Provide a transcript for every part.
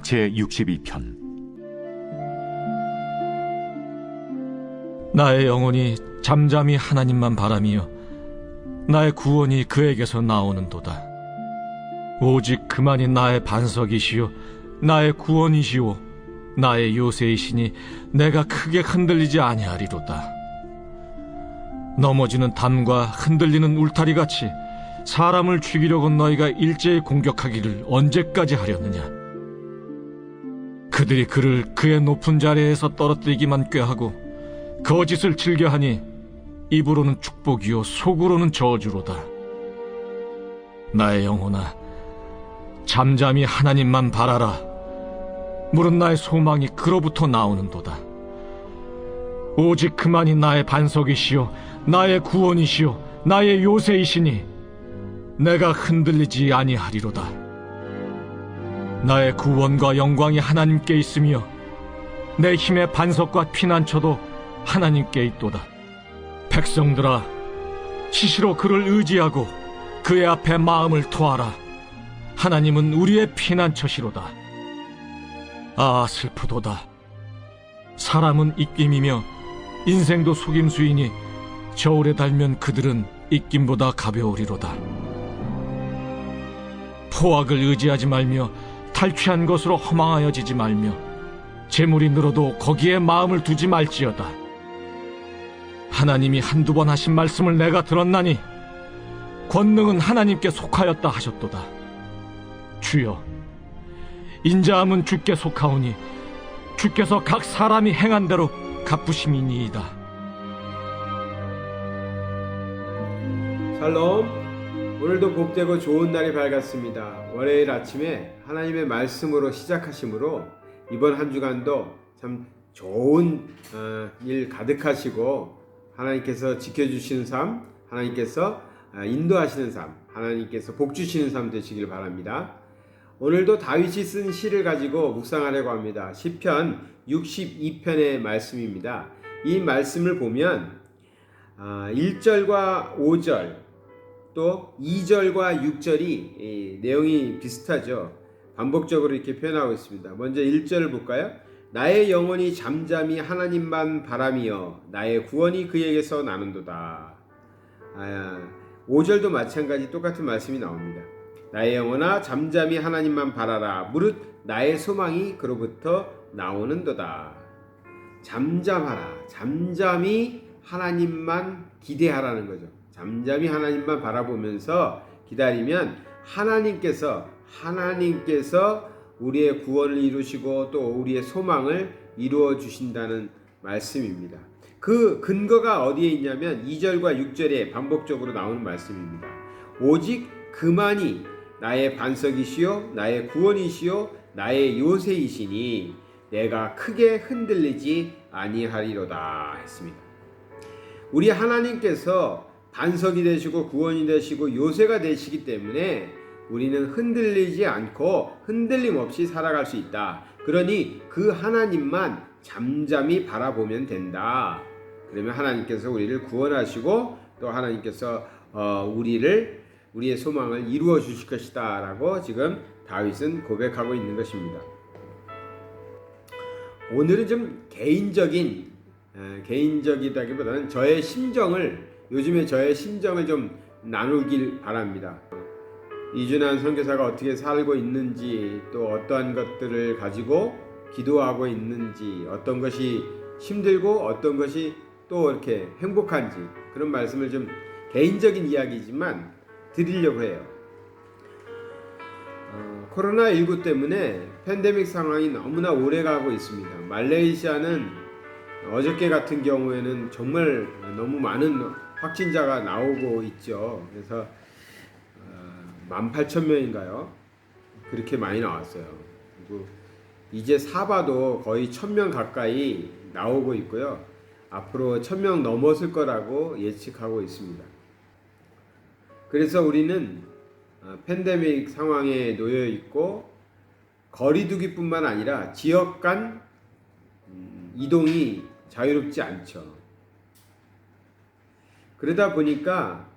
제62편. 나의 영혼이 잠잠히 하나님만 바라며 나의 구원이 그에게서 나오는도다. 오직 그만이 나의 반석이시요 나의 구원이시오 나의 요새이시니 내가 크게 흔들리지 아니하리로다. 넘어지는 담과 흔들리는 울타리같이 사람을 죽이려고 너희가 일제히 공격하기를 언제까지 하려느냐. 그들이 그를 그의 높은 자리에서 떨어뜨리기만 꾀하고 거짓을 즐겨하니 입으로는 축복이요 속으로는 저주로다. 나의 영혼아, 잠잠히 하나님만 바라라. 물은 나의 소망이 그로부터 나오는도다. 오직 그만이 나의 반석이시요 나의 구원이시요 나의 요새이시니 내가 흔들리지 아니하리로다. 나의 구원과 영광이 하나님께 있으며 내 힘의 반석과 피난처도 하나님께 있도다. 백성들아, 시시로 그를 의지하고 그의 앞에 마음을 토하라. 하나님은 우리의 피난처시로다. 아, 슬프도다. 사람은 입김이며 인생도 속임수이니 저울에 달면 그들은 입김보다 가벼우리로다. 포악을 의지하지 말며 탈취한 것으로 허망하여지지 말며 재물이 늘어도 거기에 마음을 두지 말지어다. 하나님이 한두 번 하신 말씀을 내가 들었나니 권능은 하나님께 속하였다 하셨도다. 주여, 인자함은 주께 속하오니 주께서 각 사람이 행한 대로 갚으심이니이다. 샬롬. 오늘도 복되고 좋은 날이 밝았습니다. 월요일 아침에 하나님의 말씀으로 시작하시므로 이번 한 주간도 참 좋은 일 가득하시고 하나님께서 지켜주시는 삶, 하나님께서 인도하시는 삶, 하나님께서 복 주시는 삶 되시길 바랍니다. 오늘도 다윗이 쓴 시를 가지고 묵상하려고 합니다. 시편 62편의 말씀입니다. 이 말씀을 보면 1절과 5절 또 2절과 6절이 내용이 비슷하죠. 반복적으로 이렇게 표현하고 있습니다. 먼저 1절을 볼까요? 나의 영혼이 잠잠히 하나님만 바라며 나의 구원이 그에게서 나는도다. 5절도 마찬가지 똑같은 말씀이 나옵니다. 나의 영혼아 잠잠히 하나님만 바라라. 무릇 나의 소망이 그로부터 나오는도다. 잠잠하라. 잠잠히 하나님만 기대하라는 거죠. 잠잠히 하나님만 바라보면서 기다리면 하나님께서 우리의 구원을 이루시고 또 우리의 소망을 이루어 주신다는 말씀입니다. 그 근거가 어디에 있냐면 2절과 6절에 반복적으로 나오는 말씀입니다. 오직 그만이 나의 반석이시요 나의 구원이시요 나의 요새이시니 내가 크게 흔들리지 아니하리로다 했습니다. 우리 하나님께서 반석이 되시고 구원이 되시고 요새가 되시기 때문에 우리는 흔들리지 않고 흔들림 없이 살아갈 수 있다. 그러니 그 하나님만 잠잠히 바라보면 된다. 그러면 하나님께서 우리를 구원하시고 또 하나님께서 우리의 소망을 이루어 주실 것이다 라고 지금 다윗은 고백하고 있는 것입니다. 오늘은 좀 개인적이다기보다는 요즘에 저의 심정을 좀 나누길 바랍니다. 이준환 선교사가 어떻게 살고 있는지, 또 어떠한 것들을 가지고 기도하고 있는지, 어떤 것이 힘들고 어떤 것이 또 이렇게 행복한지, 그런 말씀을 좀 개인적인 이야기지만 드리려고 해요. 코로나19 때문에 팬데믹 상황이 너무나 오래가고 있습니다. 말레이시아는 어저께 같은 경우에는 정말 너무 많은 확진자가 나오고 있죠. 그래서 18,000명인가요? 그렇게 많이 나왔어요. 그리고 이제 사바도 거의 1,000명 가까이 나오고 있고요. 앞으로 1,000명 넘었을 거라고 예측하고 있습니다. 그래서 우리는 팬데믹 상황에 놓여 있고 거리두기뿐만 아니라 지역 간 이동이 자유롭지 않죠. 그러다 보니까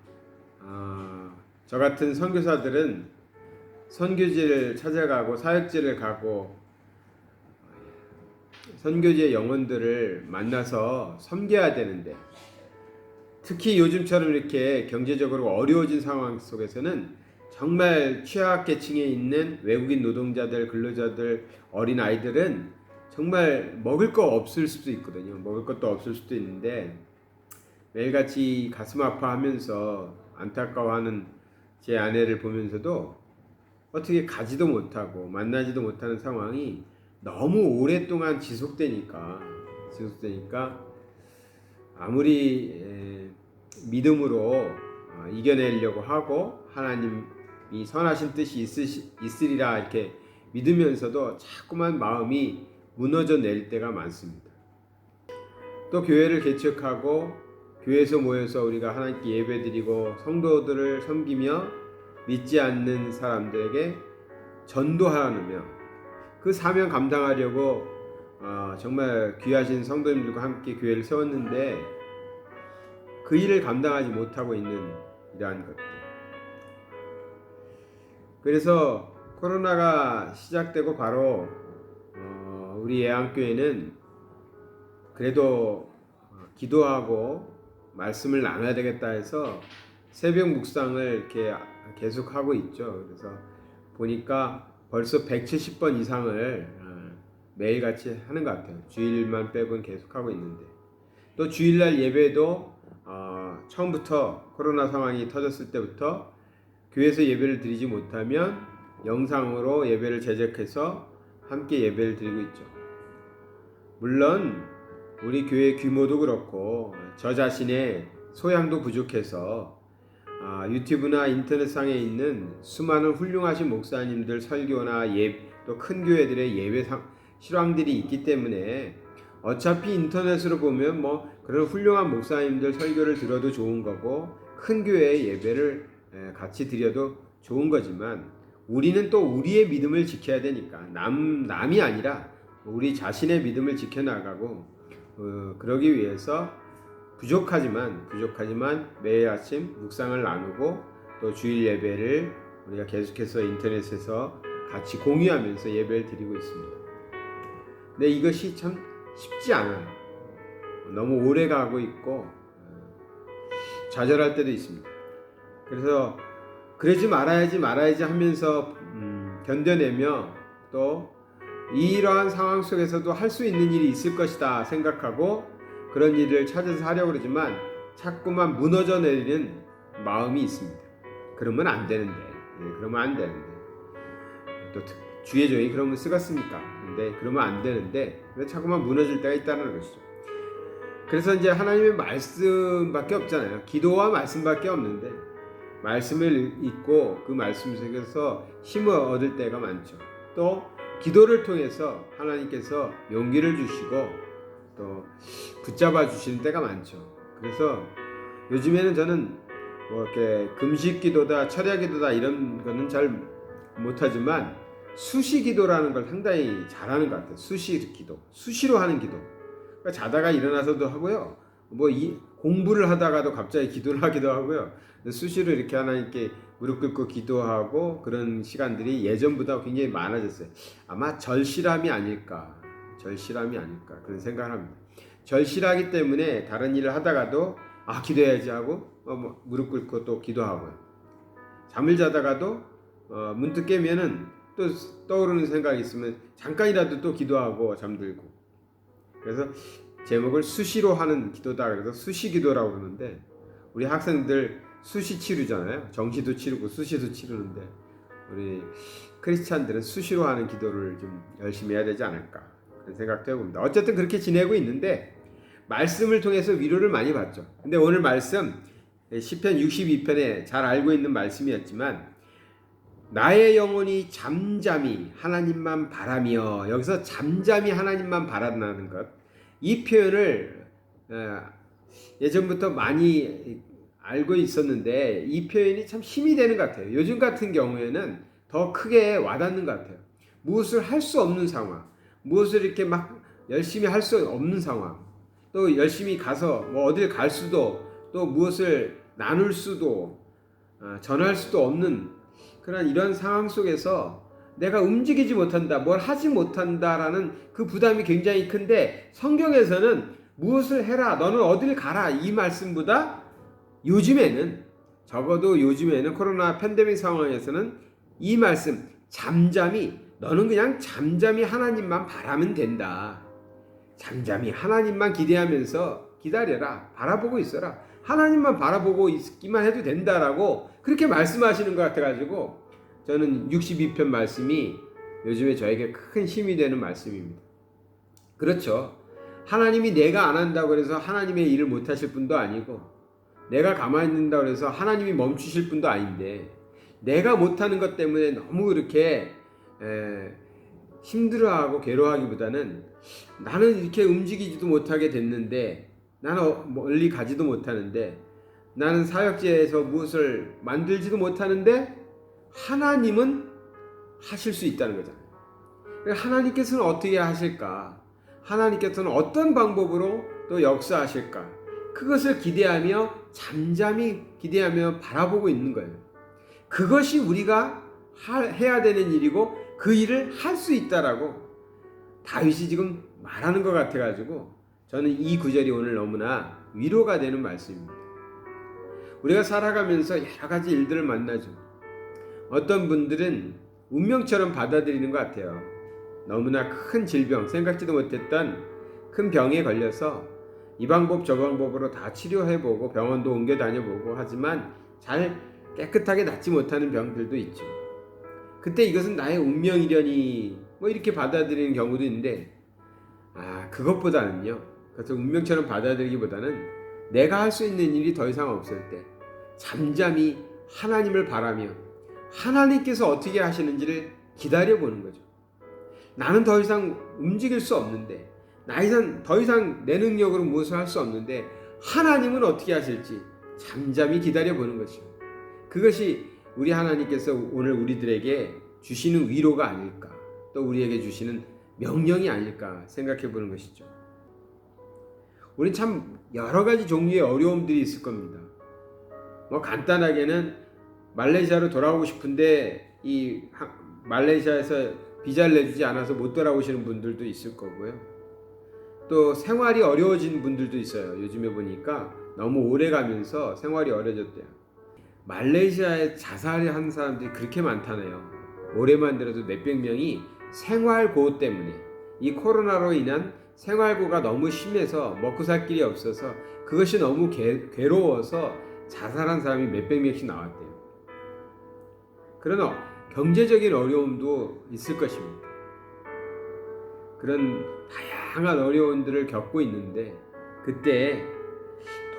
저 같은 선교사들은 선교지를 찾아가고 사역지를 가고 선교지의 영혼들을 만나서 섬겨야 되는데, 특히 요즘처럼 이렇게 경제적으로 어려워진 상황 속에서는 정말 취약계층에 있는 외국인 노동자들, 근로자들, 어린아이들은 정말 먹을 거 없을 수도 있거든요. 먹을 것도 없을 수도 있는데, 매일같이 가슴 아파하면서 안타까워하는 제 아내를 보면서도 어떻게 가지도 못하고 만나지도 못하는 상황이 너무 오랫동안 지속되니까 아무리 믿음으로 이겨내려고 하고 하나님이 선하신 뜻이 있으리라 이렇게 믿으면서도 자꾸만 마음이 무너져 내릴 때가 많습니다. 또 교회를 개척하고 교회에서 모여서 우리가 하나님께 예배드리고 성도들을 섬기며 믿지 않는 사람들에게 전도하며 그 사명 감당하려고 정말 귀하신 성도님들과 함께 교회를 세웠는데 그 일을 감당하지 못하고 있는 이러한 것들. 그래서 코로나가 시작되고 바로 우리 예안교회는 그래도 기도하고 말씀을 나눠야 되겠다 해서 새벽 묵상을 이렇게 계속 하고 있죠. 그래서 보니까 벌써 170번 이상을 매일같이 하는 것 같아요. 주일만 빼고는 계속 하고 있는데, 또 주일날 예배도 처음부터 코로나 상황이 터졌을 때부터 교회에서 예배를 드리지 못하면 영상으로 예배를 제작해서 함께 예배를 드리고 있죠. 물론 우리 교회 규모도 그렇고 저 자신의 소양도 부족해서 유튜브나 인터넷상에 있는 수많은 훌륭하신 목사님들 설교나 또 큰 교회들의 예배 실황들이 있기 때문에 어차피 인터넷으로 보면 그런 훌륭한 목사님들 설교를 들어도 좋은 거고 큰 교회의 예배를 같이 드려도 좋은 거지만, 우리는 또 우리의 믿음을 지켜야 되니까 남이 아니라 우리 자신의 믿음을 지켜나가고 그러기 위해서 부족하지만 매일 아침 묵상을 나누고 또 주일 예배를 우리가 계속해서 인터넷에서 같이 공유하면서 예배를 드리고 있습니다. 근데 이것이 참 쉽지 않아요. 너무 오래 가고 있고 좌절할 때도 있습니다. 그래서 그러지 말아야지 하면서 견뎌내며 또 이러한 상황 속에서도 할 수 있는 일이 있을 것이다 생각하고 그런 일을 찾아서 하려고 그러지만 자꾸만 무너져 내리는 마음이 있습니다. 그러면 안 되는데 또 주의 종이 그러면 쓰겠습니까? 근데 그러면 안 되는데 자꾸만 무너질 때가 있다는 것이죠. 그래서 이제 하나님의 말씀밖에 없잖아요. 기도와 말씀밖에 없는데 말씀을 읽고 그 말씀 속에서 힘을 얻을 때가 많죠. 또 기도를 통해서 하나님께서 용기를 주시고 또 붙잡아 주시는 때가 많죠. 그래서 요즘에는 저는 이렇게 금식 기도다, 철야 기도다 이런 거는 잘 못하지만 수시 기도라는 걸 상당히 잘하는 것 같아요. 수시 기도, 수시로 하는 기도. 그러니까 자다가 일어나서도 하고요. 공부를 하다가도 갑자기 기도를 하기도 하고요. 수시로 이렇게 하나님께 무릎 꿇고 기도하고 그런 시간들이 예전보다 굉장히 많아졌어요. 아마 절실함이 아닐까 그런 생각을 합니다. 절실하기 때문에 다른 일을 하다가도 기도해야지 하고 무릎 꿇고 또 기도하고요. 잠을 자다가도 문득 깨면은 또 떠오르는 생각이 있으면 잠깐이라도 또 기도하고 잠들고. 그래서 제목을 수시로 하는 기도다 그래서 수시 기도라고 그러는데, 우리 학생들 수시 치르잖아요. 정시도 치르고 수시도 치르는데 우리 크리스찬들은 수시로 하는 기도를 좀 열심히 해야 되지 않을까 그런 생각도 해봅니다. 어쨌든 그렇게 지내고 있는데 말씀을 통해서 위로를 많이 받죠. 근데 오늘 말씀 시편 62편에 잘 알고 있는 말씀이었지만, 나의 영혼이 잠잠히 하나님만 바라며, 여기서 잠잠히 하나님만 바란다는 것, 이 표현을 예전부터 많이 알고 있었는데 이 표현이 참 힘이 되는 것 같아요. 요즘 같은 경우에는 더 크게 와닿는 것 같아요. 무엇을 할 수 없는 상황, 무엇을 이렇게 막 열심히 할 수 없는 상황, 또 열심히 가서 어딜 갈 수도, 또 무엇을 나눌 수도 전할 수도 없는 그런 이런 상황 속에서 내가 움직이지 못한다, 뭘 하지 못한다라는 그 부담이 굉장히 큰데, 성경에서는 무엇을 해라, 너는 어딜 가라, 이 말씀보다 요즘에는, 적어도 요즘에는 코로나 팬데믹 상황에서는 이 말씀, 잠잠히, 너는 그냥 잠잠히 하나님만 바라면 된다. 잠잠히 하나님만 기대하면서 기다려라, 바라보고 있어라, 하나님만 바라보고 있기만 해도 된다라고 그렇게 말씀하시는 것 같아가지고 저는 62편 말씀이 요즘에 저에게 큰 힘이 되는 말씀입니다. 그렇죠. 하나님이 내가 안 한다고 해서 하나님의 일을 못 하실 분도 아니고, 내가 가만히 있는다고 해서 하나님이 멈추실 분도 아닌데, 내가 못하는 것 때문에 너무 그렇게 힘들어하고 괴로워하기보다는, 나는 이렇게 움직이지도 못하게 됐는데, 나는 멀리 가지도 못하는데, 나는 사역지에서 무엇을 만들지도 못하는데 하나님은 하실 수 있다는 거잖아요. 하나님께서는 어떻게 하실까? 하나님께서는 어떤 방법으로 또 역사하실까? 그것을 기대하며 잠잠히 기대하며 바라보고 있는 거예요. 그것이 우리가 해야 되는 일이고 그 일을 할 수 있다라고 다윗이 지금 말하는 것 같아가지고 저는 이 구절이 오늘 너무나 위로가 되는 말씀입니다. 우리가 살아가면서 여러 가지 일들을 만나죠. 어떤 분들은 운명처럼 받아들이는 것 같아요. 너무나 큰 질병, 생각지도 못했던 큰 병에 걸려서 이 방법 저 방법으로 다 치료해보고 병원도 옮겨 다녀보고 하지만 잘 깨끗하게 낫지 못하는 병들도 있죠. 그때 이것은 나의 운명이려니 뭐 이렇게 받아들이는 경우도 있는데, 그것보다는요, 그래서 운명처럼 받아들이기보다는 내가 할 수 있는 일이 더 이상 없을 때 잠잠히 하나님을 바라며 하나님께서 어떻게 하시는지를 기다려보는 거죠. 나는 더 이상 움직일 수 없는데, 더 이상 내 능력으로 무엇을 할 수 없는데 하나님은 어떻게 하실지 잠잠히 기다려보는 것이죠. 그것이 우리 하나님께서 오늘 우리들에게 주시는 위로가 아닐까, 또 우리에게 주시는 명령이 아닐까 생각해 보는 것이죠. 우린 참 여러 가지 종류의 어려움들이 있을 겁니다. 간단하게는 말레이시아로 돌아오고 싶은데 이 말레이시아에서 비자를 내주지 않아서 못 돌아오시는 분들도 있을 거고요. 또 생활이 어려워진 분들도 있어요. 요즘에 보니까 너무 오래 가면서 생활이 어려졌대요. 말레이시아에 자살한 사람들이 그렇게 많다네요. 올해만 들어도 몇백 명이 생활고 때문에, 이 코로나로 인한 생활고가 너무 심해서 먹고 살 길이 없어서 그것이 너무 괴로워서 자살한 사람이 몇백 명씩 나왔대요. 그러나 경제적인 어려움도 있을 것입니다. 그런 다양한 어려움들을 겪고 있는데, 그때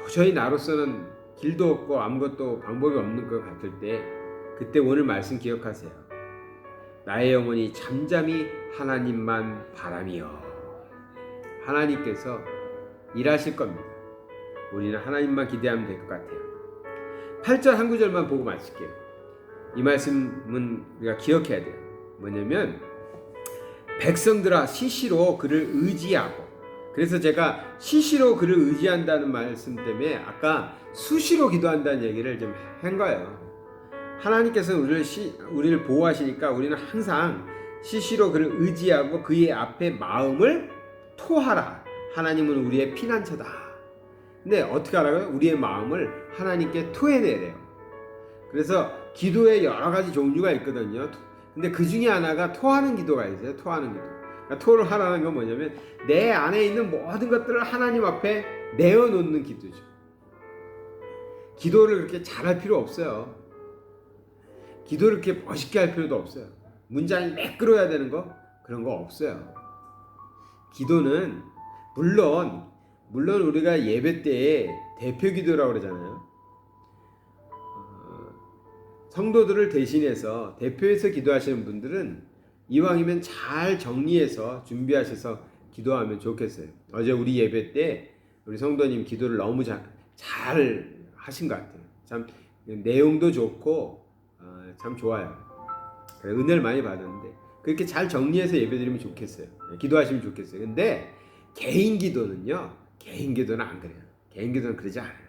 도저히 나로서는 길도 없고 아무것도 방법이 없는 것 같을 때, 그때 오늘 말씀 기억하세요. 나의 영혼이 잠잠히 하나님만 바라며. 하나님께서 일하실 겁니다. 우리는 하나님만 기대하면 될 것 같아요. 8절 한 구절만 보고 마칠게요. 이 말씀은 우리가 기억해야 돼요. 뭐냐면, 백성들아 시시로 그를 의지하고, 그래서 제가 시시로 그를 의지한다는 말씀 때문에 아까 수시로 기도한다는 얘기를 좀 한 거예요. 하나님께서는 우리를 보호하시니까 우리는 항상 시시로 그를 의지하고 그의 앞에 마음을 토하라. 하나님은 우리의 피난처다. 근데 어떻게 하라고요? 우리의 마음을 하나님께 토해내래요. 그래서 기도에 여러 가지 종류가 있거든요. 근데 그 중에 하나가 토하는 기도가 있어요. 토하는 기도. 그러니까 토를 하라는 건 뭐냐면 내 안에 있는 모든 것들을 하나님 앞에 내어놓는 기도죠. 기도를 그렇게 잘할 필요 없어요. 기도를 그렇게 멋있게 할 필요도 없어요. 문장이 매끄러워야 되는 거, 그런 거 없어요. 기도는 물론 우리가 예배 때에 대표 기도라고 그러잖아요. 성도들을 대신해서 대표해서 기도하시는 분들은 이왕이면 잘 정리해서 준비하셔서 기도하면 좋겠어요. 어제 우리 예배 때 우리 성도님 기도를 너무 잘 하신 것 같아요. 참 내용도 좋고 참 좋아요. 은혜를 많이 받았는데 그렇게 잘 정리해서 예배드리면 좋겠어요. 기도하시면 좋겠어요. 근데 개인 기도는 안 그래요. 개인 기도는 그러지 않아요.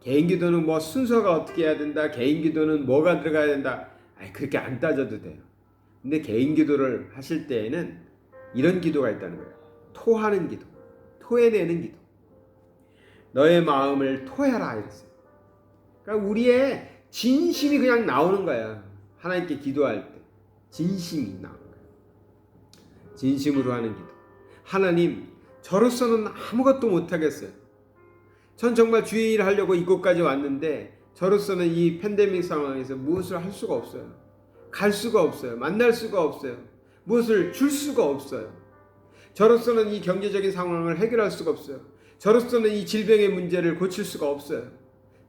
개인 기도는 뭐 순서가 어떻게 해야 된다, 개인 기도는 뭐가 들어가야 된다, 그렇게 안 따져도 돼요. 근데 개인 기도를 하실 때에는 이런 기도가 있다는 거예요. 토하는 기도, 토해내는 기도. 너의 마음을 토해라 이랬어요. 그러니까 우리의 진심이 그냥 나오는 거야. 하나님께 기도할 때 진심이 나오는 거야. 진심으로 하는 기도. 하나님, 저로서는 아무것도 못하겠어요. 전 정말 주의 일을 하려고 이곳까지 왔는데 저로서는 이 팬데믹 상황에서 무엇을 할 수가 없어요. 갈 수가 없어요. 만날 수가 없어요. 무엇을 줄 수가 없어요. 저로서는 이 경제적인 상황을 해결할 수가 없어요. 저로서는 이 질병의 문제를 고칠 수가 없어요.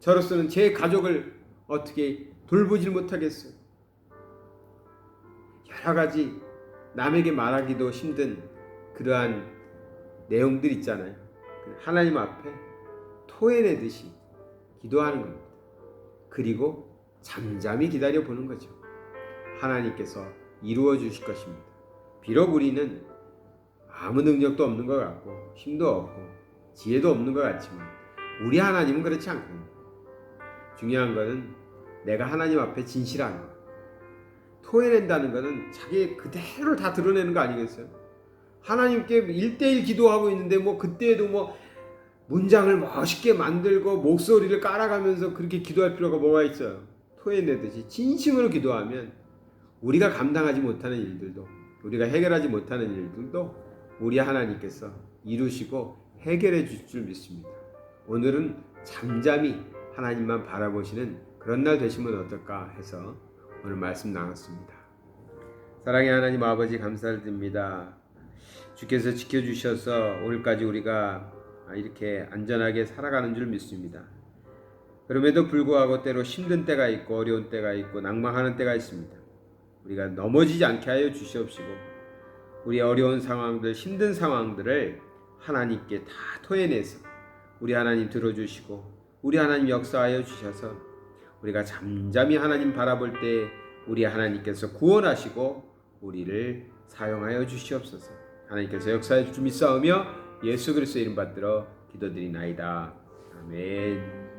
저로서는 제 가족을 어떻게 돌보질 못하겠어요. 여러 가지 남에게 말하기도 힘든 그러한 내용들 있잖아요. 하나님 앞에 토해내듯이 기도하는 겁니다. 그리고 잠잠히 기다려 보는 거죠. 하나님께서 이루어 주실 것입니다. 비록 우리는 아무 능력도 없는 것 같고 힘도 없고 지혜도 없는 것 같지만 우리 하나님은 그렇지 않거든요. 중요한 것은 내가 하나님 앞에 진실한 것. 토해낸다는 것은 자기 그대로를 다 드러내는 거 아니겠어요? 하나님께 1대1 기도하고 있는데 뭐 그때에도 뭐 문장을 멋있게 만들고 목소리를 깔아가면서 그렇게 기도할 필요가 뭐가 있어요? 토해내듯이 진심으로 기도하면 우리가 감당하지 못하는 일들도, 우리가 해결하지 못하는 일들도 우리 하나님께서 이루시고 해결해 주실 줄 믿습니다. 오늘은 잠잠히 하나님만 바라보시는 그런 날 되시면 어떨까 해서 오늘 말씀 나눴습니다. 사랑의 하나님 아버지, 감사를 드립니다. 주께서 지켜주셔서 오늘까지 우리가 이렇게 안전하게 살아가는 줄 믿습니다. 그럼에도 불구하고 때로 힘든 때가 있고 어려운 때가 있고 낭망하는 때가 있습니다. 우리가 넘어지지 않게 하여 주시옵시고 우리 어려운 상황들, 힘든 상황들을 하나님께 다 토해내서 우리 하나님 들어주시고 우리 하나님 역사하여 주셔서 우리가 잠잠히 하나님 바라볼 때 우리 하나님께서 구원하시고 우리를 사용하여 주시옵소서. 하나님께서 역사해 주실 줄 믿사오며 예수 그리스도의 이름 받들어 기도드리나이다. 아멘.